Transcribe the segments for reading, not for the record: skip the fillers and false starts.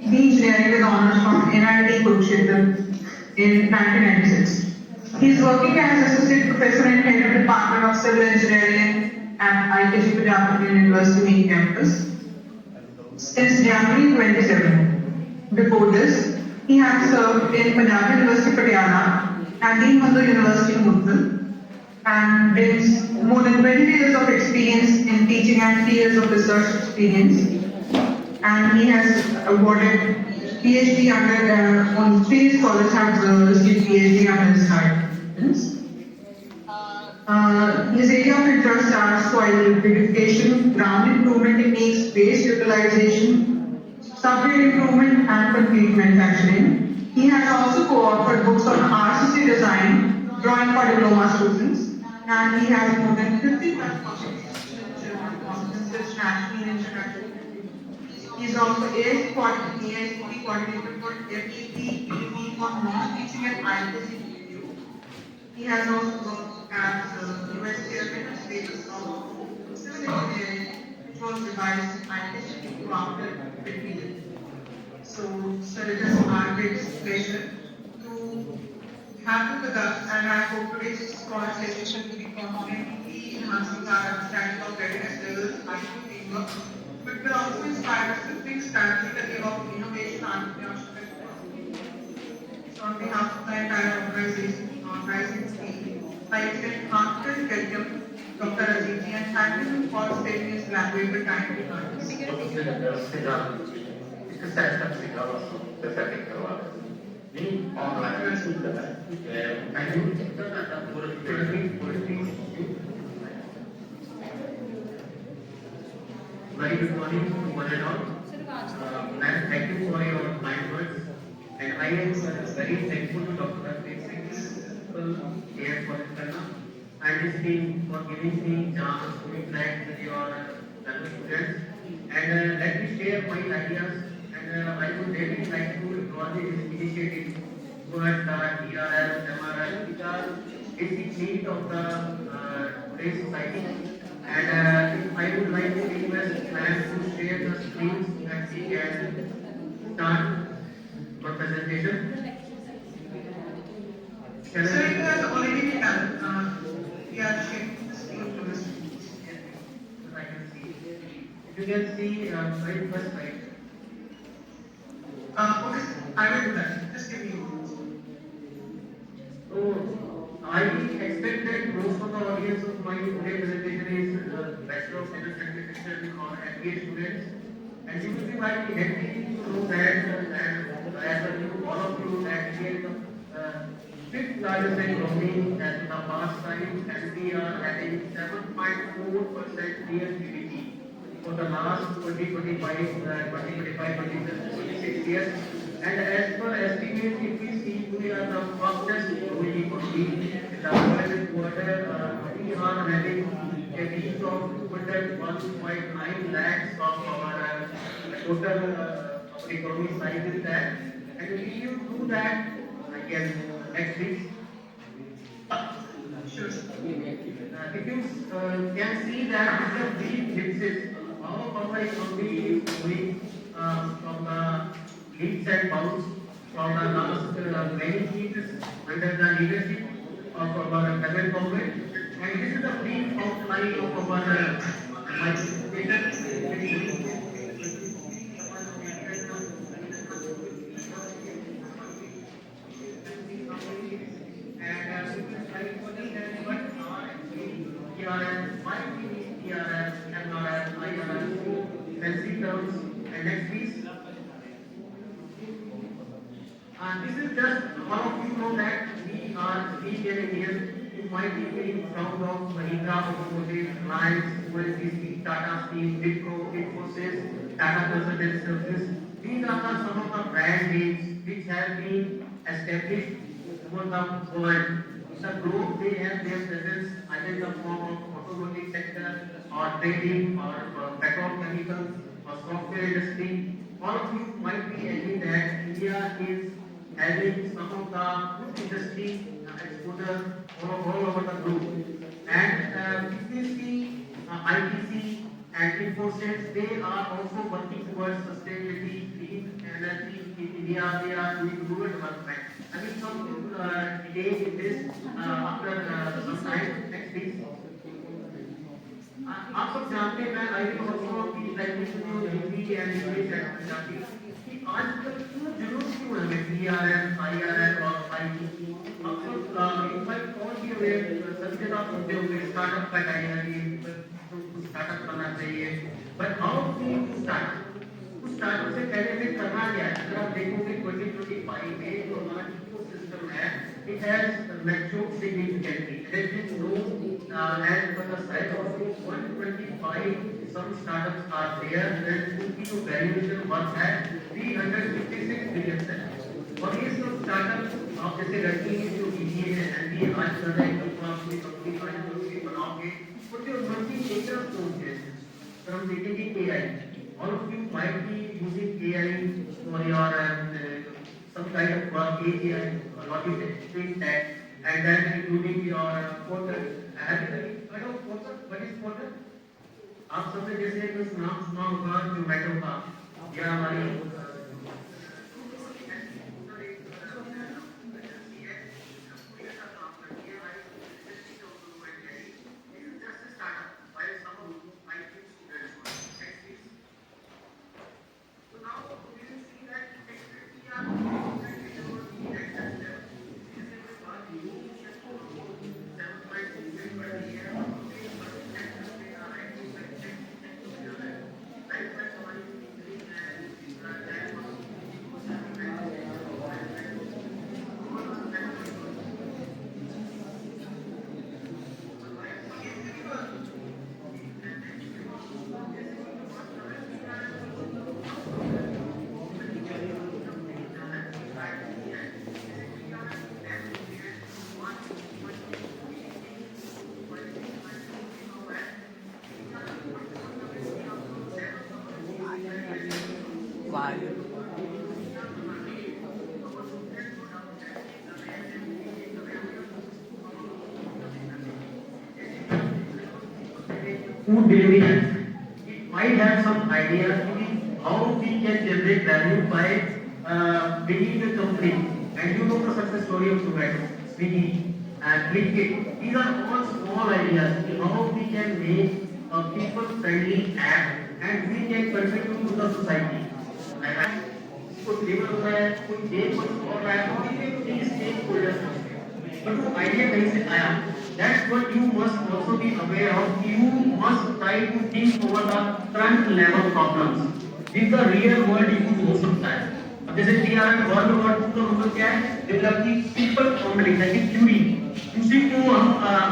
engineering with honors from NIT Kurukshetra in 1996. He is working as associate professor and head of the Department of Civil Engineering at ITC Punjab University main campus since January 27. Before this, he has served in Punjab University Patiala and Deen Bandhu University Mudgal and brings more than 20 years of experience in teaching and 3 years of research experience. And he has awarded PhD under on 3 scholars have received PhD under his guidance. His area of interest are soil beautification, ground improvement techniques, waste utilization, subgrade improvement, and concrete manufacturing. He has also co-authored books on RCC design, drawing for diploma students, and he has more than 50 plus conferences nationally and internationally. He is also AICTE coordinator for FEP on non-teaching and ITC. He has also worked as US Chairman of Status of Civil Engineering, which was revised ITC to after 20. So, sir, it is our greatest pleasure to have you with us, and I hope today's conversation will be completely enhancing our understanding of readiness levels, IT framework, but will also inspire us to think strategically of innovation, entrepreneurship, and philosophy. So, on behalf of the entire organizing team, I extend heartfelt welcome Dr. Ajit ji and thank you for spending his valuable time with us. इसके साथ साथ सिखा setting करवा नहीं online में शुरू करना है आई डू चिंता ना पूरी very good morning to one and all and thank you for your kind words and I am very thankful to Dr. Principal here for Karna and his team for giving me chance to interact with your fellow students and let me share my ideas. I would really like to acknowledge this initiative towards the TRL, MRL, which are basic needs of the today's society. And I would like to request Ma'am to share the screens that she can start her presentation. Sir, it has already been done. We are sharing the screen to the students. I can see. If you can see, right first slide. Okay, I will do that. Just give me a moment. So, I expect that most of the audience of my today presentation is Bachelor of Science Certification or MBA students. And you will be very happy to know that as all of you that we are the fifth largest economy as in the past time and we are having 7.4% real GDP for the last 26 years. And as per estimates, if we see, we are the fastest growing economy. In the present quarter, we are having a reach of 1.9 lakhs of our total economy size is that. And if you do that, I guess next week. Sure. If you can see that this is a brief glimpses how our economy is going from the leaps and bounds from the last many years under the leadership of our present government. And this is a brief outline of our and next please. This is just all of you know that we are three Indians who might be feeling proud of Mahindra Automotive, Reliance, ONGC, Tata Steel, Wipro, Infosys, Tata Consultancy Services. These are some of the brand names which have been established over the world. The globe they have their presence either in the form of automotive sector or trading or petrochemicals or software industry. All of you might be agree that India is having some of the industry exposure all over the globe. And if we see ITC and Infosys, they are also working towards sustainability, clean India, they are doing rural development. I will come to detail in this after some time. Next, please. आप सब जानते हैं, मैं I think also की language जो Hindi and English है जाती कि आजकल क्यों जरूरत क्यों है हमें DRN, IRN और IT। अब तो इनफैक्ट और भी हमें सभी जगह आप सुनते होंगे स्टार्टअप का आइडिया कि स्टार्टअप करना चाहिए, बट हाउ टू स्टार्ट। उस स्टार्टअप से पहले हमें करना क्या है। अगर आप देखोगे 2025 में जो हमारा इकोसिस्टम है, it has matured significantly. It has been grown as per the size of 125 some startups are there and उनकी जो valuation worth है 356 billion है। और ये सब स्टार्टअप आप जैसे लड़की जो BBA है MBA आज कर रहे हैं, तो आप कोई कंपनी बनाओगे और जो मल्टी नेचर सोच है, तो हम देखेंगे AI। All of you might be using AI for your some kind of work, AGI, or what you say, tech, and then including your portal. Have you heard of portal? What is portal? आप सबने जैसे कुछ नाम सुना होगा जोमेटो का या हमारी food delivery, it might have some idea how we can generate value by bringing the company. And you know the success story of Zomato, Swiggy, and Blinkit. These are all small ideas how we can make a people-friendly app and we can contribute to the society. कोई labour हो रहा है, कोई देश कुछ और रहा है, तो ये स्टेक होल्डर्स होते हैं। पर वो आइडिया कहीं से आया? That's what you must also be aware of. You must try to think over the front level problems. This the real world use हो सकता है। अब जैसे DRN World War II का मतलब क्या है? डेवलप की सिंपल फॉर्मूला है कि थ्योरी। उसी को हम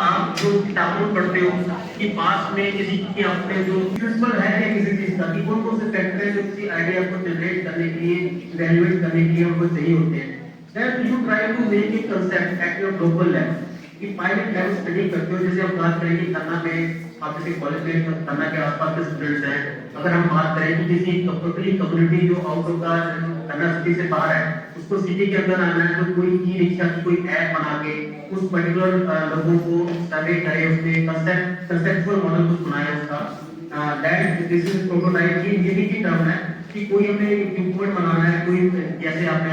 आप जो किताबों में पढ़ते हो कि पास में किसी के अपने जो प्रिंसिपल है या किसी चीज का कि कौन-कौन से फैक्टर है जो किसी आइडिया को जनरेट करने के लिए, इवैल्यूएट करने के लिए उनको चाहिए होते हैं। Then you try to make a concept at your global level. कि पायलट लेवल स्टडी करते हो, जैसे हम बात करेंगे खन्ना में, आप जैसे कॉलेज में खन्ना के आसपास के स्टूडेंट्स हैं, अगर हम बात करें कि किसी कम्युनिटी जो out of the Khanna city से बाहर है, उसको सिटी के अंदर आना है, तो कोई ई रिक्शा की कोई ऐप बना के उस पर्टिकुलर लोगों को सर्वे करे, उसने कंसेप्चुअल मॉडल कुछ बनाया उसका, दैट दिस इज प्रोटोटाइप की इंजीनियरिंग की टर्म है कि कोई हमें इक्विपमेंट बनाना है, कोई जैसे आपने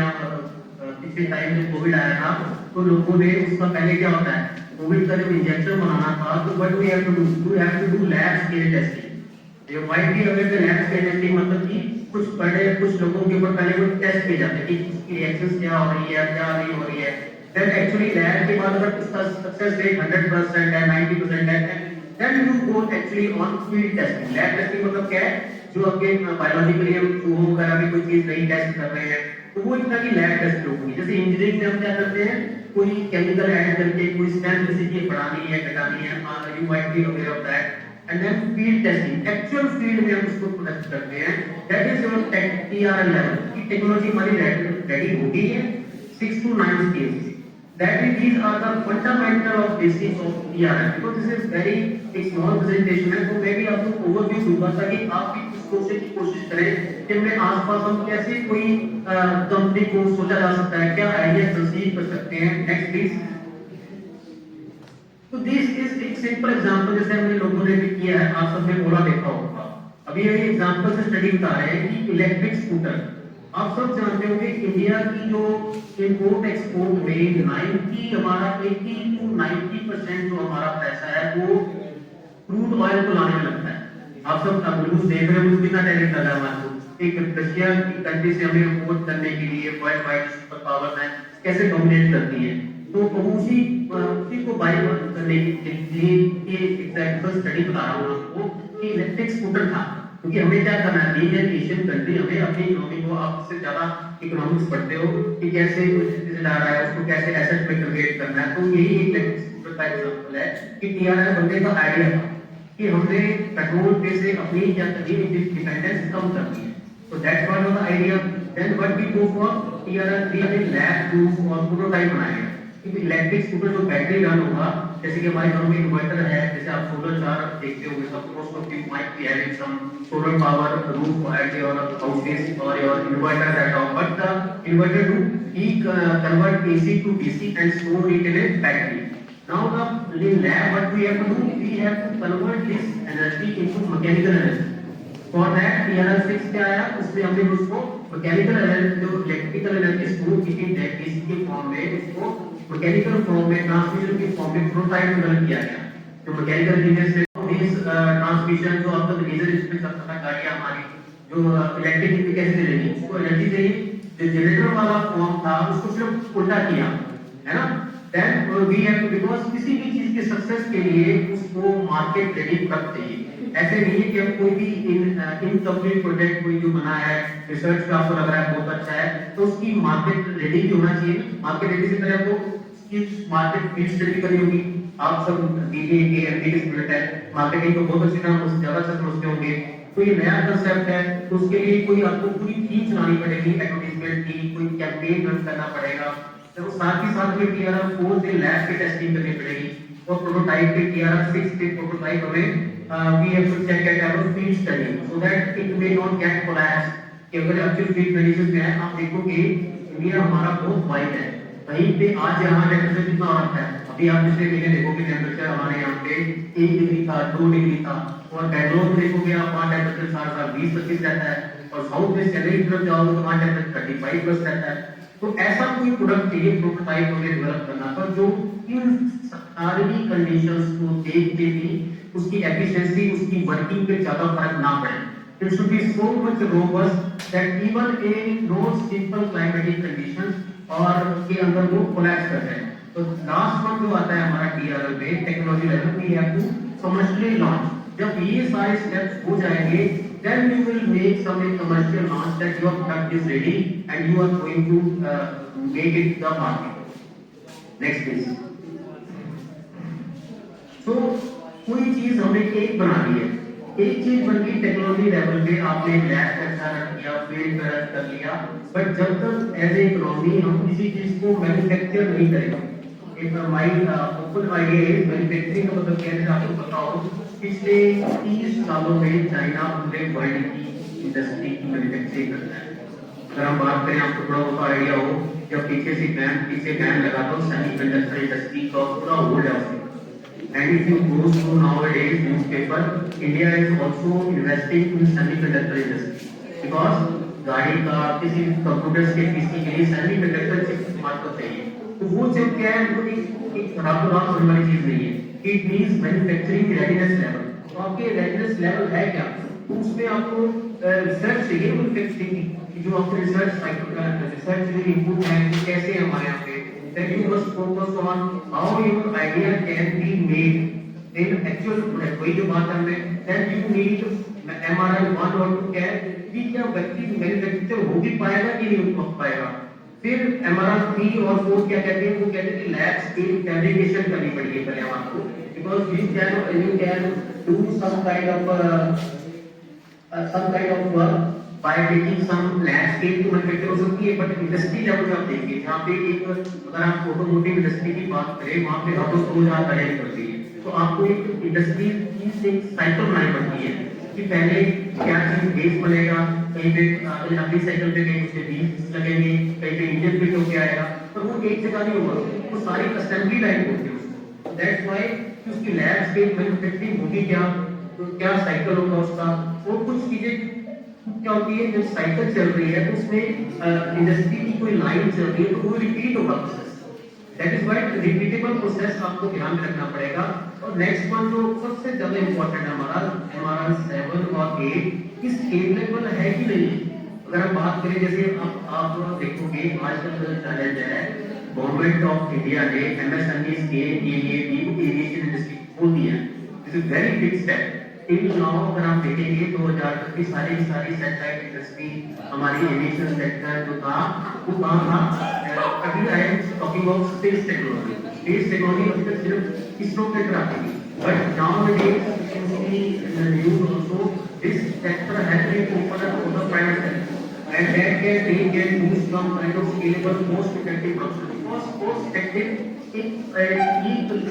पिछले टाइम में कोविड आया था तो लोगों ने उसका पहले क्या होता है कोविड का जब इंजेक्शन बनाना था तो what we have to do lab scale testing. You might be aware the lab scale testing मतलब कि कुछ लोगों के ऊपर पहले वो टेस्ट किए जाते हैं कि उसकी रिएक्शंस क्या हो रही है, क्या नहीं हो रही है। देन एक्चुअली लैब के बाद अगर उसका सक्सेस रेट 100% है, 90% है, then you go actually on field testing. Lab testing मतलब क्या है, जो आपके बायोलॉजिकली हम चूहों वगैरह में कोई चीज नहीं टेस्ट कर रहे हैं तो वो इतना की लैब टेस्ट होगी। जैसे इंजीनियरिंग में हम क्या करते हैं, कोई केमिकल ऐड करके कोई स्ट्रेंथ किसी की बढ़ानी है, घटानी है, you might be aware of that. And then field testing, actual field में हम उसको प्रोडक्ट करते हैं। That is your TRL level की टेक्नोलॉजी हमारी रेडी हो गई है 6 to 9 stage. That is, these are the fundamental of basics of TRL. Because this is very एक small presentation है, तो मैं भी आपको ओवरव्यू दूंगा ताकि आप भी कुछ सोचने की कोशिश करें कि अपने आसपास हम कैसे कोई कंपनी को सोचा जा सकता है, क्या आइडिया कंसीव कर सकते हैं। Next please. तो दिस इज एक सिंपल एग्जांपल जैसे हमने लोगों ने भी किया है, आप सबने ओला देखा होगा। अभी ये एग्जांपल से स्टडी बता रहे हैं कि इलेक्ट्रिक स्कूटर, आप सब जानते होंगे इंडिया की जो इम्पोर्ट एक्सपोर्ट में 90 हमारा 80 to 90% जो हमारा पैसा है वो क्रूड ऑयल को लाने में लगता है। आप सब न्यूज देख रहे हो कितना टैरिफ लगा है हमारे को। एक रशिया की कंट्री से हमें इम्पोर्ट करने के लिए वर्ल्ड वाइड सुपर पावर है कैसे डोमिनेट करती है। तो उसी को बाई करने के लिए ये एग्जैक्ट स्टडी बता रहा हूँ आपको कि इलेक्ट्रिक स्कूटर था, क्योंकि हमें क्या करना है, बीइंग एन एशियन कंट्री हमें अपनी इकोनॉमी को, आपसे ज्यादा इकोनॉमिक्स पढ़ते हो कि कैसे ला रहा है उसको कैसे एसेट में कन्वर्ट करना है। तो यही एक इलेक्ट्रिक स्कूटर का एग्जांपल है कि टीआरएस बनने का आइडिया था कि हमने पेट्रोल पे से अपनी या कहीं डिपेंडेंस कम करनी है। So that's what was the idea. Then what we go for TRS, we have a lab proof और प्रोटोटाइप बनाया है कि इलेक्ट्रिक स्कूटर जो बैटरी रन होगा, जैसे कि हमारे घरों में इन्वर्टर है, जैसे आप सोलर चार देखते होंगे, सब most of you might be having some solar power roof at your houses or your inverter at home. But the inverter do he convert AC to DC and store it in a battery. Now the in lab what we have to do, we have to convert this energy into mechanical energy. For that TRS6 क्या आया, उसमें हमने उसको mechanical energy जो electrical energy store की थी DC के form में उसको मैकेनिकल फॉर्म में ट्रांसमिशन के फॉर्म में प्रोटोटाइप डेवलप किया गया। जो मैकेनिकल इंजीनियर्स ने दिस ट्रांसमिशन जो आपका डीजल इंजन चलता था गाड़ियां हमारी जो इलेक्ट्रिक कैसे चलेगी, उसको एनर्जी चाहिए, जो जनरेटर वाला फॉर्म था उसको सिर्फ उल्टा किया, है ना। देन वी हैव बिकॉज़ किसी भी चीज के सक्सेस के लिए उसको मार्केट रेडी प्रोडक्ट चाहिए। ऐसे नहीं है कि हम कोई भी इनकम्प्लीट प्रोजेक्ट कोई जो बना है रिसर्च का आपको लग रहा है बहुत अच्छा है तो उसकी मार्केट रेडी भी होना चाहिए। मार्केट रेडी से पहले आपको उसकी मार्केट फील्ड स्टडी करनी होगी। आप सब बीबीए के एमबीए के स्टूडेंट है, मार्केटिंग को बहुत अच्छी तरह उससे ज्यादा अच्छा समझते होंगे। तो ये नया कंसेप्ट है तो उसके लिए कोई आपको पूरी थीम चलानी पड़ेगी, एडवर्टाइजमेंट की कोई कैंपेन रन करना पड़ेगा। तो साथ ही साथ में TRS4 से लैब की टेस्टिंग करनी पड़ेगी और प्रोटोटाइप के TRS6 के प्रोटोटाइप हमें we have to check at our field study so that it may not get collapse। कि अगर एक्चुअल फील्ड कंडीशन में है आप देखोगे इंडिया हमारा बहुत वाइड है, कहीं पे आज यहाँ टेम्परेचर कितना हो रखा है। अभी आप पिछले महीने देखोगे टेम्परेचर हमारे यहाँ पे 1 डिग्री था, 2 डिग्री था, और बैंगलोर में देखोगे आप वहाँ टेम्परेचर सारा 20-25 रहता है, और साउथ में चेन्नई की तरफ जाओगे तो वहाँ टेम्परेचर 35 प्लस रहता है। तो ऐसा कोई प्रोडक्ट चाहिए प्रोटोटाइप हमें डेवलप करना था जो इन सारी कंडीशंस को देख के भी उसकी एफिशिएंसी उसकी वर्किंग पे ज्यादा फर्क ना पड़े। It should be so much robust that even in those simple climatic conditions और के अंदर वो कोलैप्स कर जाए। तो लास्ट वन जो आता है हमारा TRL पे टेक्नोलॉजी लेवल पे है टू कमर्शियली लॉन्च। जब ये सारे स्टेप्स हो जाएंगे then you will make some commercial launch that your product is ready and you are going to make it the market. Next please. So कोई चीज हमने एक बना ली है, एक चीज बन गई टेक्नोलॉजी लेवल पे, आपने लैब अच्छा रख किया, फील्ड पर कर लिया, बट जब तक एज ए इकोनॉमी हम किसी चीज को मैन्युफैक्चर नहीं करेंगे। एक माय ओपन आइडिया है मैन्युफैक्चरिंग का मतलब क्या है आपको पता हो, पिछले 30 सालों में चाइना पूरे वर्ल्ड की इंडस्ट्री की मैन्युफैक्चरिंग करता है। अगर हम बात करें आपको थोड़ा बहुत आइडिया हो, जब पीछे बैन लगा तो सेमीकंडक्टर इंडस्ट्री का पूरा होल्ड है उसमें। And if you go to nowadays newspaper, India is also investing in semiconductor industry because गाड़ी का किसी कंप्यूटर्स के पीसी के लिए सेमीकंडक्टर चिप इस्तेमाल करते हैं। तो वो चिप क्या है, वो एक रातों रात होने वाली चीज नहीं है। It means manufacturing readiness level। तो आपके readiness level है क्या, तो उसमें आपको रिसर्च चाहिए मैन्युफैक्चरिंग की, जो आपके रिसर्च साइकिल का रिसर्च इनपुट है वो कैसे है हमारे यहाँ पे। Then you must focus on how your idea can be made in actual product। वही जो बात हमने, then you need MRI 1 और 2 क्या है कि क्या व्यक्ति मैन्युफैक्चर हो भी पाएगा कि नहीं हो पाएगा। फिर MRI 3 और 4 क्या कहते हैं, वो कहते हैं कि लैब स्केल फैब्रिकेशन करनी पड़ेगी पहले आपको, because you can do some kind of work by taking some landscape to manufacture हो सकती है, बट इंडस्ट्री लेवल पे आप देखिए जहाँ पे एक अगर आप ऑटोमोटिव इंडस्ट्री की बात करें वहाँ पे ऑटो रोज आप तैयारी करती है, तो आपको एक इंडस्ट्री की एक साइकिल बनानी पड़ती है कि पहले क्या चीज बेस बनेगा, कहीं पे अगली साइकिल पे कहीं उसके बीज लगेंगे, कहीं पे इंजन फिट होके आएगा, पर वो एक जगह नहीं होगा, वो सारी असेंबली लाइन होती है उसको। दैट्स व्हाई उसकी लैब स्केल मैन्युफैक्चरिंग होगी क्या, तो क्या साइकिल होगा उसका, और कुछ चीजें क्या होती है, जब साइकिल चल रही है तो उसमें इंडस्ट्री की कोई लाइन चल रही है तो वो रिपीट होगा process. That is why repeatable process आपको ध्यान में रखना पड़ेगा। और नेक्स्ट वन जो सबसे ज्यादा इंपॉर्टेंट है हमारा हमारा 7 और 8 स्केलेबल है कि नहीं। अगर हम बात करें जैसे आप देखोगे आजकल जो चैलेंज है, गवर्नमेंट ऑफ इंडिया ने एमएसएमईज के लिए भी एविएशन इंडस्ट्री खोल दिया है। This is very big step. In now अगर आप देखेंगे 2000 तक की सारी सैटेलाइट इंडस्ट्री, हमारी एविएशन सेक्टर जो था वो कहाँ था। अभी I am talking about space technology. Space technology अभी तक सिर्फ इसरो के अंदर आती थी, but now news also this sector has been open up for the private sector and that can do some kind of scalable cost effective production, because cost effective if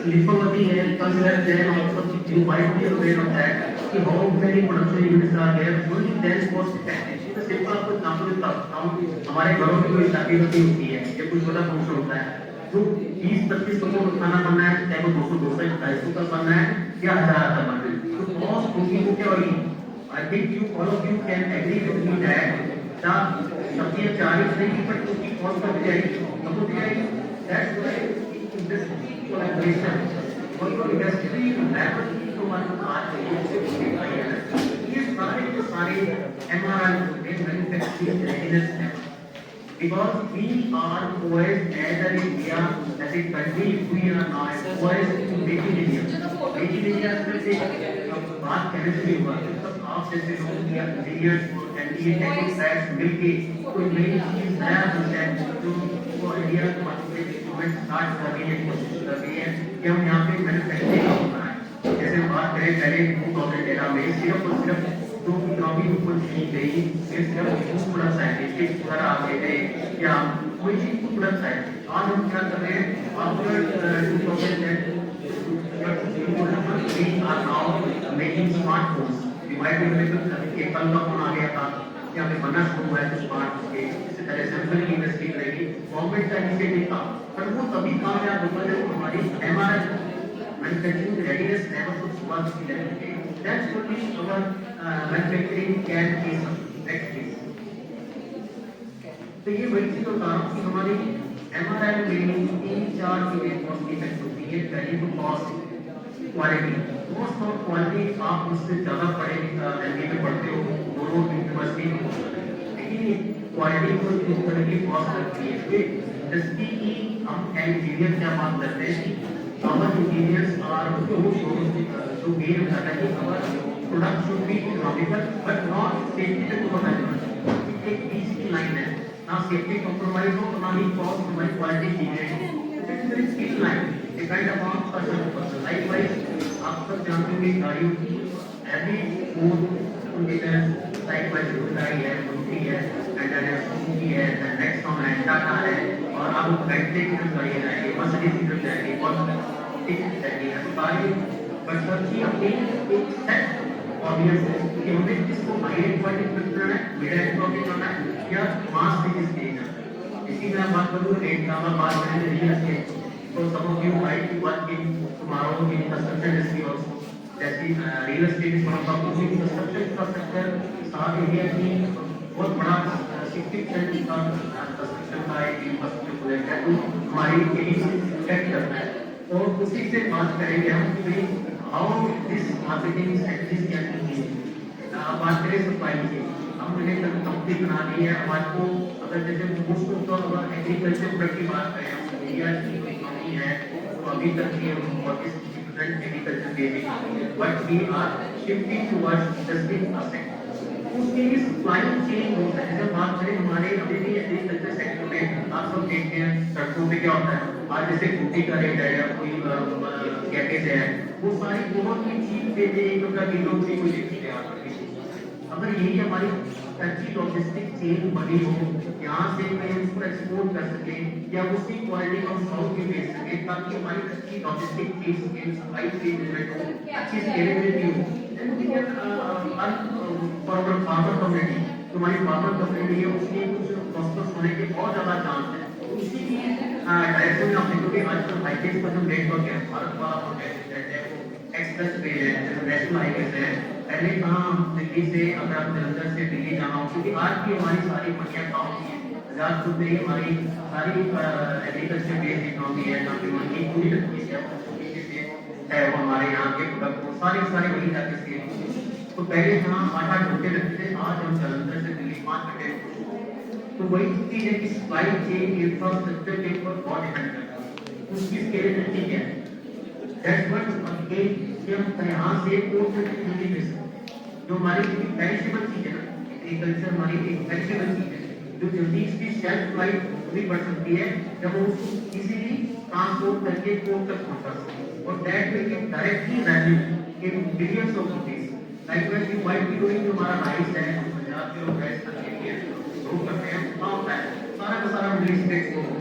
lithography and consider then also you might be aware of that कि how many production units are there, only then cost effective। तो simple आपको example देता हूँ, हमारे घरों में कोई शादी होती है या कुछ बड़ा फंक्शन होता है, जो 20-25 लोगों को खाना बनना है, चाहे वो 200-250 का बनना है या 1000 का बनना है, तो कॉस्ट होगी वो क्या होगी। I think you all of you can agree with me that सब्जियां 40 रहेगी बट उसकी कॉस्ट कम जाएगी, कम हो जाएगी। दैट्स व्हाई इंडस्ट्री कोलैबोरेशन और इंडस्ट्री लैबोरेटरी को हमारे आज ये सारे के सारे एमआरआई मैन्युफैक्चरिंग रेडीनेस है, because we are poised as an India, as a country, we are not poised to make in India। Make in India से बात कहने से भी हुआ, तब आप जैसे लोग या इंजीनियर्स और एनडीए टेक्नोक्रेट्स मिलके कोई नई चीज नया प्रोजेक्ट जो वो इंडिया को मार्केट गवर्नमेंट स्टार्ट कर रही है, कोशिश कर रही है कि हम यहाँ पे मैन्युफैक्चरिंग का बनाएं। जैसे बात करें पहले 2013 में सिर्फ और सिर्फ तो इकोनॉमी ऊपर चली गई, सिर्फ प्रोडक्ट साइंटिस्ट वगैरह आते थे या कोई चीज प्रोडक्ट साइंटिस्ट। आज हम क्या कर रहे हैं, after 2010 we are now making smartphones। Device में एप्पल का फोन आ गया था, या फिर बनना शुरू हुआ है कुछ स्मार्ट के, इससे पहले सैमसंग की इंडस्ट्री रहेगी, गवर्नमेंट का इनिशिएटिव था, पर वो तभी कामयाब होगा जब हमारी एमआरआई मैन्युफैक्चरिंग रेडीनेस लेवल को शुरुआत की जाएगी। That's only our manufacturing can be next phase. तो ये वही चीज बता रहा हूँ कि हमारी एमआरआई में 3-4 चीजें कॉस्ट इफेक्ट होती है। पहली तो कॉस्ट, क्वालिटी। कॉस्ट और क्वालिटी आप उससे ज्यादा पढ़े एमबीए में पढ़ते हो, दोनों यूनिवर्सिटी में, लेकिन क्वालिटी को इस तरह की कॉस्ट लगती है। इंडस्ट्री की हम इंजीनियर क्या बात करते हैं कि our engineers are to be कि our product should be economical but not safety पे compromise। एक बीच की लाइन है, ना सेफ्टी कॉम्प्रोमाइज हो ना ही कॉस्ट हमारी क्वालिटी की line depend upon person to person. Likewise आप सब जानते होंगे गाड़ियों की every food condition side by side है, कंपनी है, एंड सुजुकी है, नेक्सॉन है, टाटा है, और आप बेंटली की तरफ गाड़ी जाएंगे, मर्सिडीज की तरफ जाएंगे, और टिकट जाएंगे, सारी बट सबकी अपनी एक सेट ऑडियंस है कि हमें किसको हाई क्वालिटी प्रोडक्ट करना है, मिड एंड प्रोडक्ट करना है या मास बिजनेस देना है। इसी में बात करूँ रेट का, बात करें रियल एस्टेट, तो सब of you might work in tomorrow in construction industry also. जैसे real estate is one of the most construction का सेक्टर, साउथ इंडिया की बहुत बड़ा 60% का कंस्ट्रक्शन का एक इंफ्रास्ट्रक्चर प्रोजेक्ट है, तो हमारी एरिया सेट करना है। और उसी से बात करेंगे हम कि how this marketing strategies can be used. बात करें सप्लाई की, हमने कंपनी बना ली है, हमारे को अगर जैसे most of the agriculture product की बात करें, हम इंडिया की इकोनॉमी है तो अभी तक ये 40-60% agriculture basic, but we are shifting towards industry sector. उसके लिए सप्लाई चेन होता है। जब बात करें हमारे अभी भी एग्रीकल्चर सेक्टर में, आप सब देखते हैं सड़कों पे क्या होता है, आज जैसे कुटी का रेट है या कोई कैकेज है, वो सारी बहुत ही चीप पे 1 रुपया किलो की कोई देखते हैं। अगर यही हमारी अच्छी लॉजिस्टिक चेन बनी हो, यहाँ से कहीं उसको एक्सपोर्ट कर सके या उसकी क्वालिटी हम साउथ में बेच सके, ताकि हमारी अच्छी लॉजिस्टिक चेन सप्लाई चेन हो, अच्छी स्केलेबिलिटी हो, फॉर फार्मर कम्युनिटी, तो हमारी फार्मर कम्युनिटी है उसकी कुछ प्रॉस्पर्स होने के बहुत ज्यादा चांस है। तो इसी लिए डायरेक्शन में आप देखोगे आजकल हाईवेज पर जो नेटवर्क है, भारत वाला प्रोजेक्ट है, एक्सप्रेस वे है, नेशनल हाईवेज है, पहले कहाँ दिल्ली से अगर आप जलंधर से दिल्ली जाना हो, क्योंकि आज की हमारी सारी मंडियाँ कहाँ होती हैं, आजादपुर में ही हमारी सारी एग्रीकल्चर बेस्ड इकोनॉमी है, जहाँ पे मंडी पूरी लगती है, है वो हमारे यहाँ के प्रोडक्ट को सारे वही जाके सेल। तो पहले जहाँ 8-8 घंटे लगते थे, आज हम जलंधर से दिल्ली 5 घंटे। तो वही चीज है कि सप्लाई चेन इंफ्रास्ट्रक्चर के ऊपर बहुत डिपेंड करता है, उसकी स्केलेबिलिटी क्या है। दैट्स व्हाट अगेन कि हम यहाँ से पोर्ट तक नहीं दे सकते, जो हमारी पेरिशेबल चीज है ना, एग्रीकल्चर हमारी एक पेरिशेबल चीज है, जो जल्दी इसकी शेल्फ लाइफ भी बढ़ सकती है जब हम उसको इजीली ट्रांसपोर्ट करके पोर्ट तक पहुंचा सकते हैं, और that will give directly value in billions of rupees. Likewise we might be doing जो हमारा राइस है, पंजाब के लोग राइस खाते हैं, ग्रो करते हैं, कहाँ होता है सारा का सारा middle east export,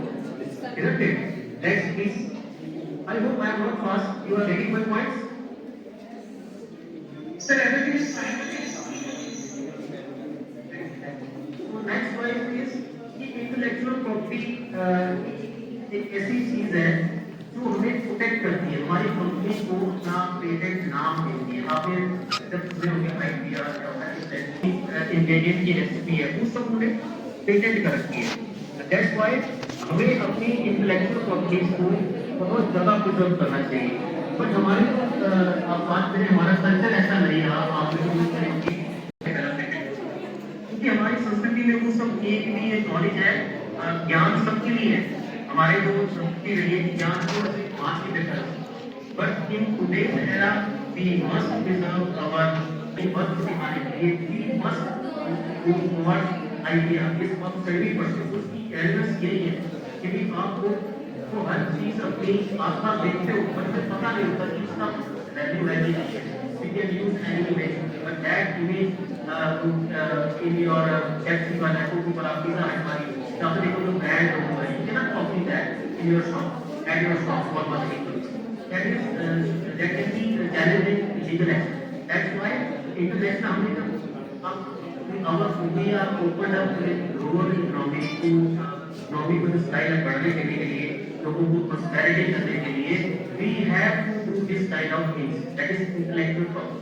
isn't it? Next please. I hope I am not fast. You are getting my points? Sir, everything is fine. So next point is कि intellectual property एक ऐसी चीज है जो हमें प्रोटेक्ट करती है, हमारी कंपनी को अपना पेटेंट नाम देती है। आपने जब सुने होंगे आइडिया या इंग्रेडिएंट की रेसिपी है, उस सब उन्हें पेटेंट कर रखी है। दैट्स व्हाई हमें अपनी इंटेलेक्चुअल प्रॉपर्टीज को बहुत ज़्यादा प्रिजर्व करना चाहिए। बट हमारे आप बात करें, हमारा कल्चर ऐसा नहीं रहा, आप क्योंकि हमारी संस्कृति में वो सब एक भी एक नॉलेज है, ज्ञान सबके लिए है, हमारे जो संस्कृति रही है ज्ञान को आज की बेहतर। But in today's era we must preserve our we must go forward idea. इस वक्त सभी पर्सन उसकी एलिमेंट्स यही है कि भी आपको तो हर चीज अपनी आसपास देखते हो, पर फिर पता नहीं होता कि इसका वैल्यू है कि नहीं है। We can use any image, but that image in your Pepsi or Coke पर आप पिज़्ज़ा हमारी जहाँ पे देखो तो ब्रांड होगा, you cannot copy that in your shop, at your shop for marketing. That can be challenging legal action. That's why international हमने we are opened up with rural economy to economy को style बढ़ाने के लिए, लोगों को prosperity करने के लिए we have to do this kind of things, that is intellectual property.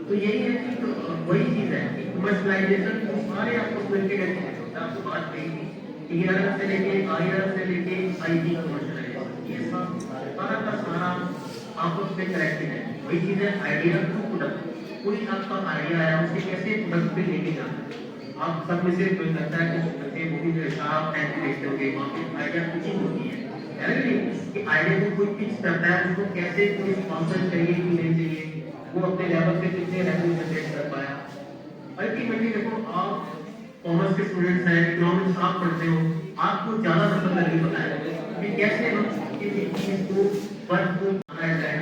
तो यही है कि वही चीज है कि कमर्शलाइजेशन को सारे आपको मिलके करते हैं। आपको बात कही थी ईआरएफ से लेके आईआरएफ से लेके आईटी कमर्शलाइजेशन, ये सब सारा का सारा आपस में कनेक्टेड है। वही चीज है आइडिया टू प्रोडक्ट, कोई आपका आइडिया है उसे कैसे प्रोडक्ट पे लेके जाना है। आप सब में से कोई लगता है कि बच्चे मूवी में शराब पैंट देखते होंगे, वहाँ पे आइडिया पिचिंग होती है कि आइडिया को कोई पिच करता है, उसको कैसे कोई स्पॉन्सर चाहिए कि नहीं चाहिए, वो अपने लेवल पे कितने रेवेन्यू जनरेट कर पाया। अल्टीमेटली देखो आप कॉमर्स के स्टूडेंट्स हैं, इकोनॉमिक्स आप पढ़ते हो, आपको ज्यादा मतलब नहीं पता है कि कैसे हम किसी चीज को वर्क को बनाया जाए।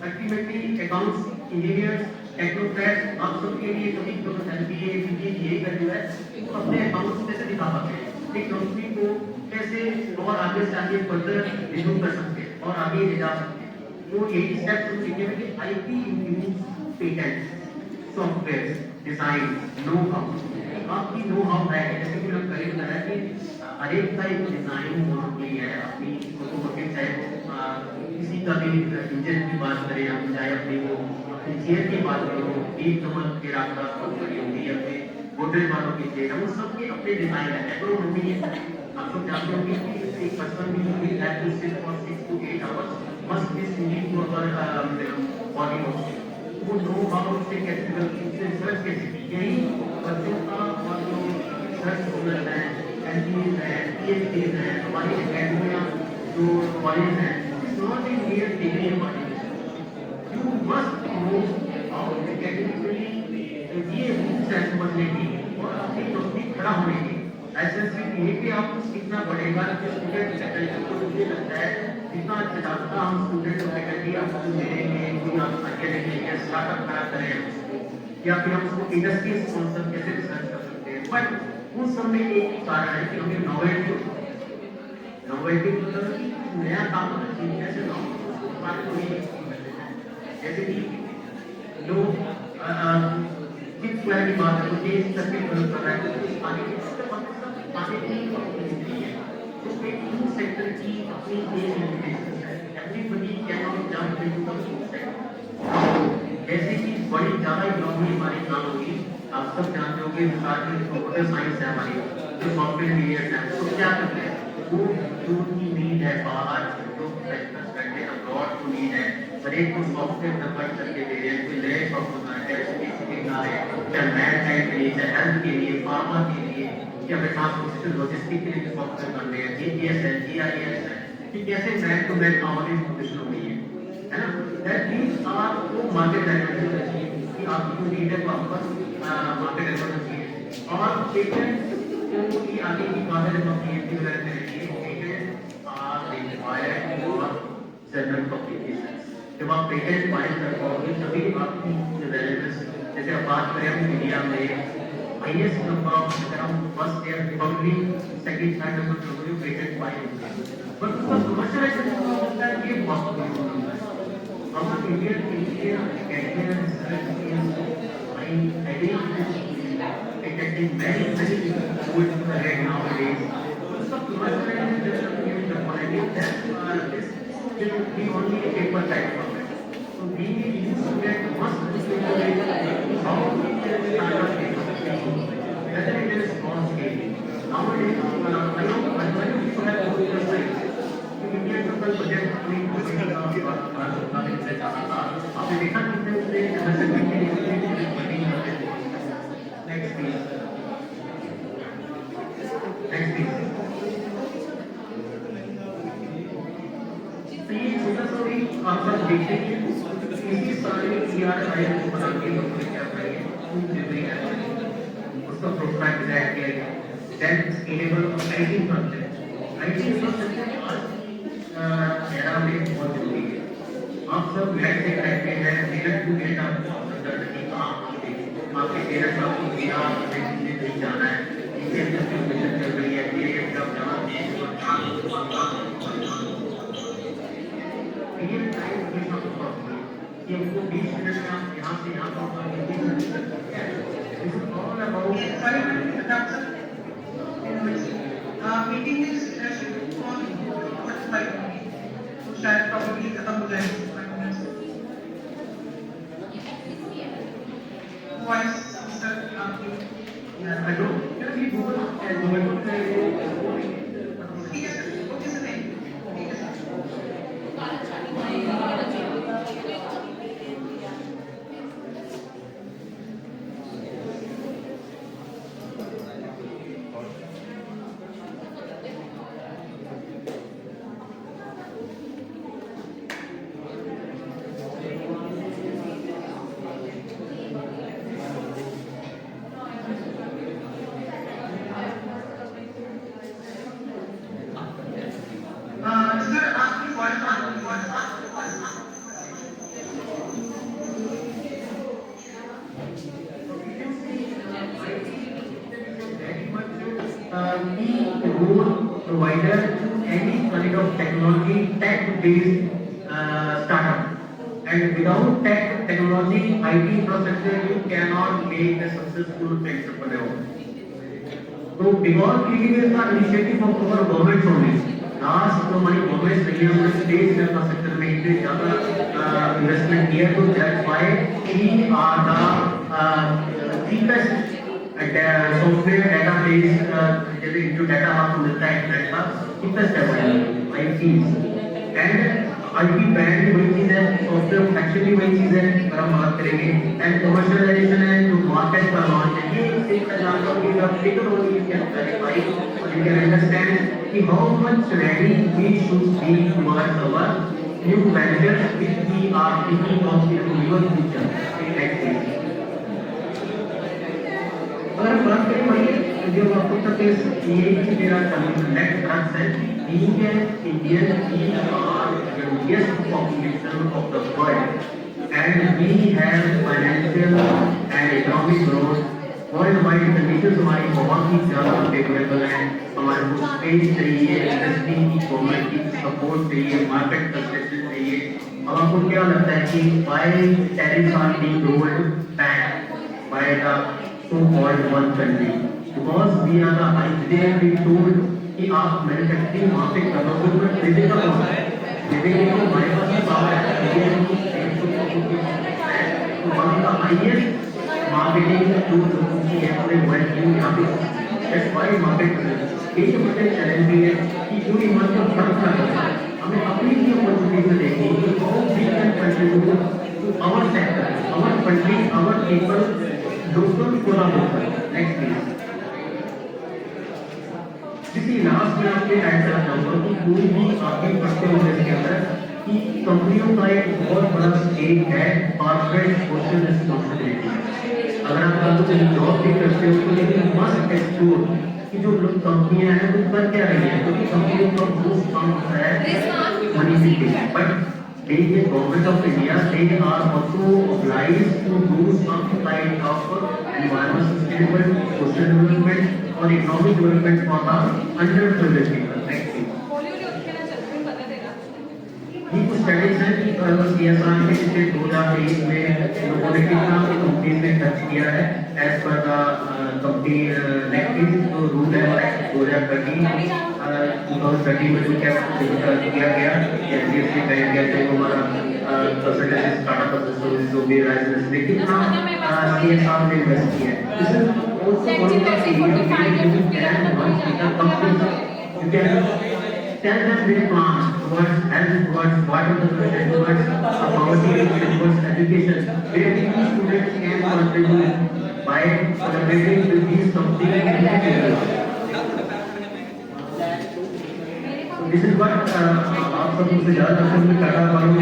अल्टीमेटली अकाउंट्स इंजीनियर्स टेक्नोक्रेट्स आप सबके लिए कभी एमबीए बीबीए कर जो है तो अपने अकाउंट्स कैसे दिखा पाते हैं, एक कंपनी को कैसे और आगे से आगे फर्दर रिव्यू कर सकते हैं और आगे ले जा सकते हैं। वो यही स्टेप्स हम सीखे हैं कि IT includes patent, software, design, know how. आपकी नो हाउ है, जैसे कि हम करीब बताया कि हर एक का एक डिजाइन होती है अपनी, ऑटोमोटिव चाहे किसी का भी इंजन की बात करें, हम चाहे अपनी वो चेयर की बात करो, एक कमल के रास्ता कंपनी होगी, अपने होटल वालों की चेयर, वो सबके अपने डिजाइन है। एग्रोनॉमी है, आप लोग जानते होंगे कि एक पर्सन भी होगी that to sit for 6 to 8 hours must be sleeping to our body oxygen. वो नो हाउ से कैसे रिसर्च कैसे की, यही बच्चों का और जो रिसर्च स्टूडेंट है, एमपीज है, पीएचडीज है, हमारी एकेडमिया जो कॉलेज है, नॉट इन नियर डिग्री हमारी you must know how academically ये रूट्स है समझने की और अपनी कंपनी खड़ा होने की। ऐसे यही भी आपको सीखना पड़ेगा कि स्टूडेंट फैकल्टी को मुझे लगता है जितना ज्यादा हम स्टूडेंट फैकल्टी आपको मिलेंगे, कोई आप आगे देखेंगे स्टार्टअप खड़ा करें या फिर हम उसको इंडस्ट्री स्पॉन्सर कैसे रिसर्च कर सकते हैं। बट उस समय एक ही कारण है कि हमें नॉवेल्टी मतलब कि नया काम करना चाहिए। कैसे जैसे कि लोग किस तरह की बात है तो टेस्ट करके डेवलप कर रहा है, तो पानी की है तो एक फूड सेक्टर की अपनी एक लिमिटेशन है। Everybody can not jump into the food sector. जैसे कि बड़ी ज़्यादा इकोनॉमी हमारी काम होगी, आप सब जानते हो कि कंप्यूटर साइंस है हमारी, जो सॉफ्टवेयर इंजीनियर्स हैं, तो क्या करते हैं, वो जो उनकी नीड है बाहर जो प्रोफेशनल्स बैठे अब्रॉड को नीड है, हर एक को सॉफ्टवेयर डेवलप करके दे रहे हैं, कोई नए सॉफ्टवेयर बना रहे हैं, जैसे बना रहे हैं, चाहे मैथ के लिए, चाहे हेल्थ के लिए, फार्मा के लिए, या फिर ट्रांसपोर्टेशन लॉजिस्टिक के लिए सॉफ्टवेयर बन रहे हैं, जीपीएस है, जीआईएस है, कि कैसे मैथ टू मैथ आवाज़ इंफॉर्मेशन हो गई है ना? दैट मीन्स आपको मार्केट एनालिसिस चाहिए कि आपको नीड है तो आपका मार्केट एनालिसिस चाहिए और पेटेंट की आगे की बात है तो पीएचडी वगैरह के लिए patent are required for general publication. जब आप पेटेंट फाइल कर पाओगे तभी आपकी रेलेवेंस, जैसे आप बात करें अभी मीडिया में highest number of around first year probably second third number पे जो पेटेंट फाइल होते हैं, बट उसका कमर्शियलाइजेशन होता है ये पॉसिबल होता है। Our Indian academia research is getting very good ahead nowadays. So commercialization is the quality that is still the only paper type of it. So we students must evaluate how we can start our business, whether it is small scale. Nowadays, I know when people have computer science, Indian people project आपने देखा कितने उसने MSME के लिए funding करते थे। Next please, next please. तो ये छोटा सा भी आप सब देखते हैं इसी सारे ईआरआई को बना के हम क्या करेंगे, फूड डिलीवरी है उसका प्रोटोटाइप डिजाइन किया गया, then scalable IT project. IT infrastructure आज एरा में बहुत जरूरी है। आप सब नेट से कनेक्टेड हैं, मिनट टू मिनट आपको की काम होगी, आपके पेरेंट्स आपको बिना नहीं जाना है, इनके मिशन चल रही है, ये सब जाना है, रियल टाइम में सब पॉसिबल कि हमको 20 मिनट में आप यहाँ से यहाँ पहुँचा this is all about meeting is scheduled for 45 minute, तो शायद प्रॉब्लली खत्म हो जाएगी। Voice, sir, I don't really go and ठीक है सर, ओके सर, ठीक है सर। सर आपकी role provider to any kind of technology tech-based startup. And without technology, IT infrastructure, you cannot make a successful entrepreneur. So, because it is an initiative of our government only. Last तो हमारी government रही है, हमारे state infrastructure में इतने ज़्यादा investment किया, तो that's why we are the cheapest software database, जैसे जो डाटा आपको मिलता है इंटरनेट का cheapest है आई फीस एंड आईपी बैंड वही चीज़ है, सॉफ्टवेयर एक्चुअली वही चीज़ है अगर हम बात करेंगे एंड कमर्शियलाइजेशन है जो मार्केट का लॉन्च है, ये एक एग्जांपल की आप technology can verify you can understand कि how much ready we should be towards our new ventures which we are thinking of in the near future. Next please. अगर हम बात करें भाई जो आपको तक ये मेरा नेक्स्ट ट्रस्ट है being an Indian, we are the youngest population of the world and we have financial and economic growth. World-wide conditions हमारी बहुत ही ज़्यादा फेवरेबल हैं, हमारे को स्पेस चाहिए, इंडस्ट्री की गवर्नमेंट की सपोर्ट चाहिए, मार्केट कंसेशन चाहिए। अब आपको क्या लगता है कि why tariffs are being rolled back by the so called one country? Because we are the idea we told कि आप मैन्युफैक्चरिंग वहाँ पे करोगे तो फिजिकल होगा, फिजिकल तो हमारे पास पावर है, तो one of the highest marketing जो लोगों की है पूरे वर्ल्ड की यहाँ पे दैट्स व्हाई मार्केट एक बड़े चैलेंज भी है कि पूरी मार्केट फर्क ना करे, हमें अपनी ही अपॉर्चुनिटी देखी कि how we can contribute to our sector, our country, our people, local collaboration. Next please. किसी लास्ट में आपके ऐड करना चाहूँगा कि कोई भी आगे बढ़ते हुए इसके अंदर कि कंपनियों का एक बहुत बड़ा स्टेक है कॉर्पोरेट सोशल रिस्पॉन्सिबिलिटी। अगर आप कल को जॉब भी करते हो तो लेकिन मस्ट एक्सप्लोर कि जो लोग कंपनियां हैं वो कर क्या रही है, क्योंकि कंपनियों का मोस्ट काम होता है money making, but being a government of India, they are also obliged to do some kind of environment sustainable, social development or economic development for the underprivileged people. Next please. ये कुछ studies हैं कि CSR के पिछले 2023 में लोगों ने कितना कंपनी में खर्च किया है as per the company next जो रूल है 2013 में जो क्या किया गया एचडीएफसी बैंक या जो हमारा परसेंटेज स्टार्टअप सर्विस जो भी राइज ने कितना CSR में इन्वेस्ट किया है। This is also one of the company tell them their plans towards health, towards water conservation, towards poverty, towards education, where these students can contribute by collaborating with these companies in this area. So this is what आप सब मुझसे ज़्यादा पसंद टाटा वालों को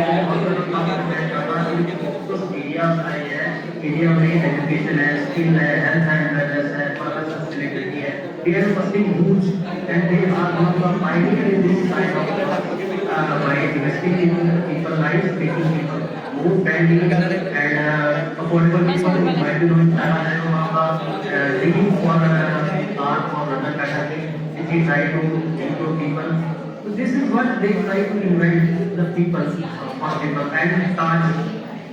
area आए हैं, area में एजुकेशन है, स्किल है, हेल्थ एंड वेलनेस है, पर्पस सस्टेनेबिलिटी है, they are pursuing huge and they are one of the pioneer in this kind of by investing in people lives, making people more friendly and affordable people who might be doing digging for art for other kind of thing, if we try to improve people. So this is what they try to invent the people for people and Taj,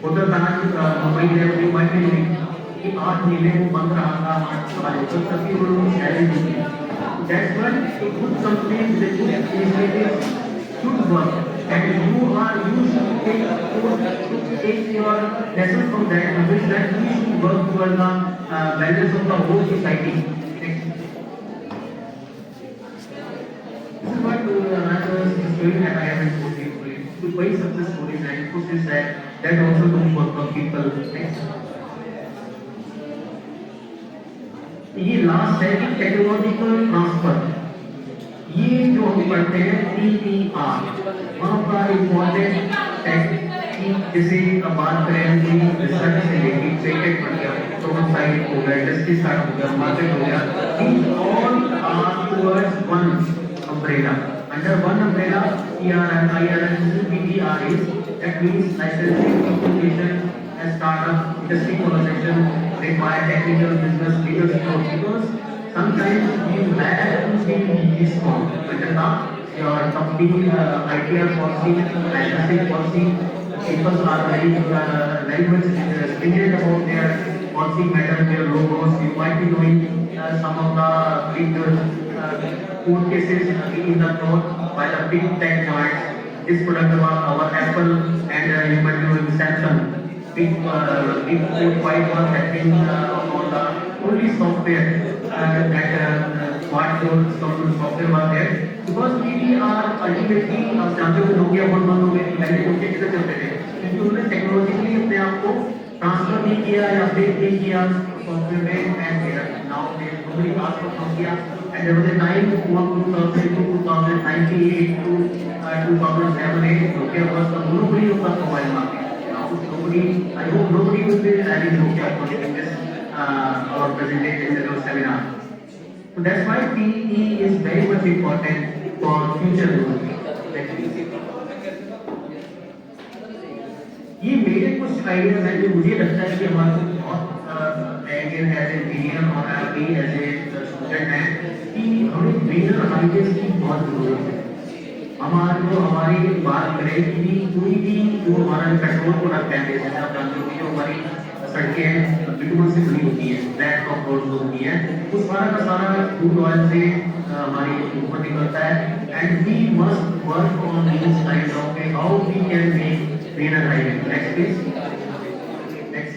Hotel Taj, Mumbai there you might be doing कि 8 महीने वो बंद रहा था हमारे सारे तो तभी वो लोग challenge the. That's why a good company they good initiatives should work and you should take your lesson from that, which that we should work towards the wellness of the whole society. This is what I was doing and I have told you to buy success stories and put this that also don't work for people. Next. ये last है कि technological transfer, ये जो हम पढ़ते हैं TPR, वहाँ पर इम्पोर्टेंट टेक जैसे अब बात करें कोई रिसर्च से लेके पेटेंट बन गया, प्रोटोटाइप हो गया, इंडस्ट्री स्टार्ट हो गया, मार्केट हो गया, these all are towards one umbrella. Under one umbrella, ERM, IRM, PDR is that means licensing, incubation, and startup, industry collaboration, require technical business leadership because sometimes you have to be strong. Whether your company ITR policy, licensing policy, people are very much stringent about their policy matter, their logos. You might be knowing some of the big court cases in the court by the big tech giants. This product of our Apple and you might be knowing Samsung. Big code fight was happening on the only software that smartphone software was there because PDR ultimately अब जानते हो Nokia phone बंद हो गए, पहले Nokia किधर चलते थे क्योंकि उन्होंने टेक्नोलॉजिकली अपने आप को ट्रांसफर नहीं किया या अपडेट नहीं किया सॉफ्टवेयर में and now they nobody asked for Nokia and there was a time from 2000 to 2098 to 2007 Nokia was the monopoly of the mobile market. I hope nobody will be having Nokia in this our presentation or seminar. So that's why PE is very much important for future growth. ये मेरे कुछ ideas हैं जो मुझे लगता है कि हमारे बहुत एज ए इंजीनियर और अभी एज ए स्टूडेंट हैं कि हमें ग्रीनर आइडियाज की बहुत जरूरत है। हमारी बात करें कि कोई भी जो हमारा पेट्रोल प्रोडक्ट है जैसे आप जानते हो जो हमारी सड़कें बिटुमन से बनी होती है, ब्लैक टॉप रोड होती है, उस सारा का सारा क्रूड ऑयल से हमारी ऊपर निकलता है and we must work on this kind of how we can make greener highway. Next please. Next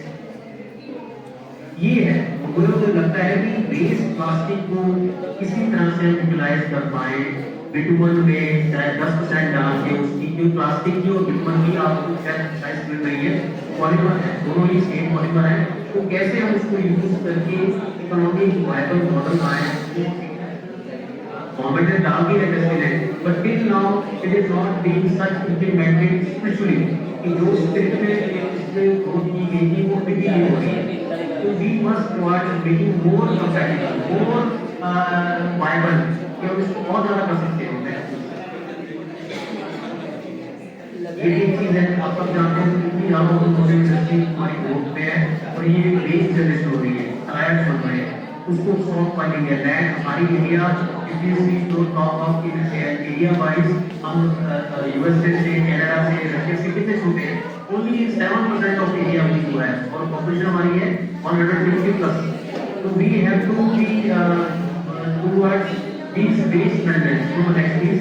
है, मुझे लगता है कि वेस्ट प्लास्टिक को किसी तरह से यूटिलाइज कर पाए, बिटुमन में चाहे 10% डाल के उसकी जो प्लास्टिक की और बिटुमन की आपको साइज मिल रही है, पॉलीमर है, दोनों ही सेम पॉलीमर है, तो कैसे हम उसको यूज करके इकोनॉमिक वायबल मॉडल आए, गवर्नमेंट ने डाल दी है dustbin, but till now it is not being such implemented spiritually कि जो स्पिरिट में इसमें ग्रोथ की गई थी वो फिर नहीं हो रही है। तो we must towards making more compatible, more viable, कि हम इसको और ज्यादा कर सकते हैं। ये एक चीज है, आप सब जानते हैं कि यहाँ पर इंडस्ट्री हमारी ग्रोथ में है और ये वेस्ट जनरेशन हो रही है, टायर्स बन रहे हैं, उसको सॉल्व करने के लैंड हमारी इंडिया जो टॉप ऑफ की एरिया वाइज हम यूएसए से, कनाडा से, रशिया से कितने छोटे हैं, ओनली 7% ऑफ एरिया वी हुआ है और पॉपुलेशन हमारी है 150 प्लस। तो we have to be towards this waste management to next is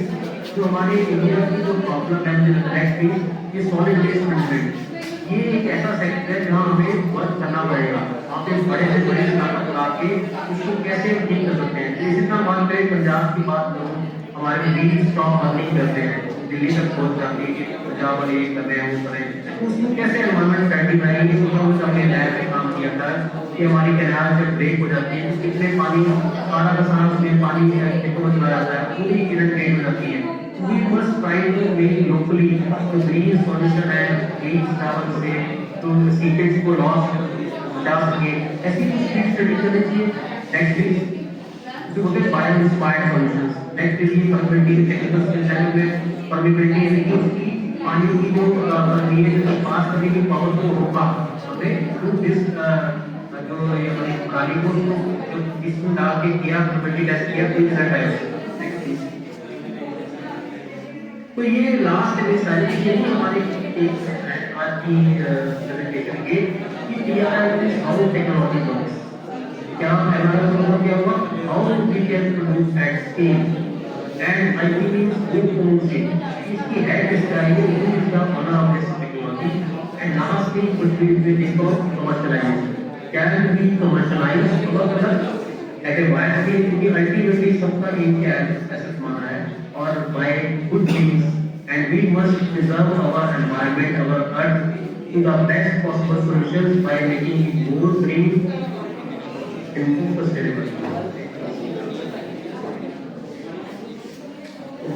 जो हमारे इंडिया की जो प्रॉब्लम है नेक्स्ट इज ये सॉलिड वेस्ट मैनेजमेंट। ये एक ऐसा सेक्टर है जहाँ हमें वर्क करना पड़ेगा, आप एक बड़े से बड़े स्टार्टअप ला के उसको कैसे ठीक कर सकते हैं। इसी तरह मान करें पंजाब की बात करूँ, हमारे बीज स्टॉक अर्निंग करते हैं, दिल्ली तक पहुँच जाती है, पंजाब वाले ये कर रहे हैं, वो कर रहे हैं, उसमें कैसे एनवायरमेंट फ्रेंडली बनाएंगे। कुछ हमने लैब में काम किया था कि हमारी कैनाल जब ब्रेक हो जाती है, कितने पानी सारा का सारा उसमें पानी देखो चला जाता है, पूरी किरण ड्रेन हो जाती है। We must try to make locally to green solution and green travel से तो सीपेज को लॉस बचा सके, ऐसी कुछ चीज स्टडी करनी चाहिए। नेक्स्ट इज जो होते हैं bio inspired solutions, next is permittivity, technical skills में परमिटिविटी यानी कि उसकी पानी की जो नीड को पास करने की पावर को रोका हमने टू दिस जो ये हमारी प्रणाली को जो इसमें डाल के किया, परमिटिविटी टेस्ट किया, तो रिजल्ट आया। तो ये लास्ट में सारी चीजें हमारी एक आज की प्रेजेंटेशन के कि TRI is how technology works, क्या हमारा मतलब क्या हुआ, how we can produce at scale and I think वो कौन से इसकी head describe is the owner of this technology and last thing which we will discuss commercialization, can be commercialize our product at a wide scale, क्योंकि ultimately सबका aim क्या है, ऐसा माना है or by good things, and we must preserve our environment, our earth to the best possible solutions by making it more green and more sustainable.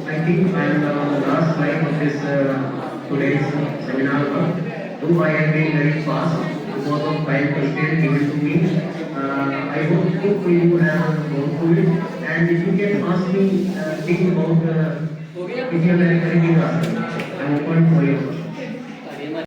I think I am on the last slide of this today's seminar. Though I have been very fast because of time constraint given to me, I hope you have gone through it. And if you can ask me think about if you have anything to ask, I am open for you.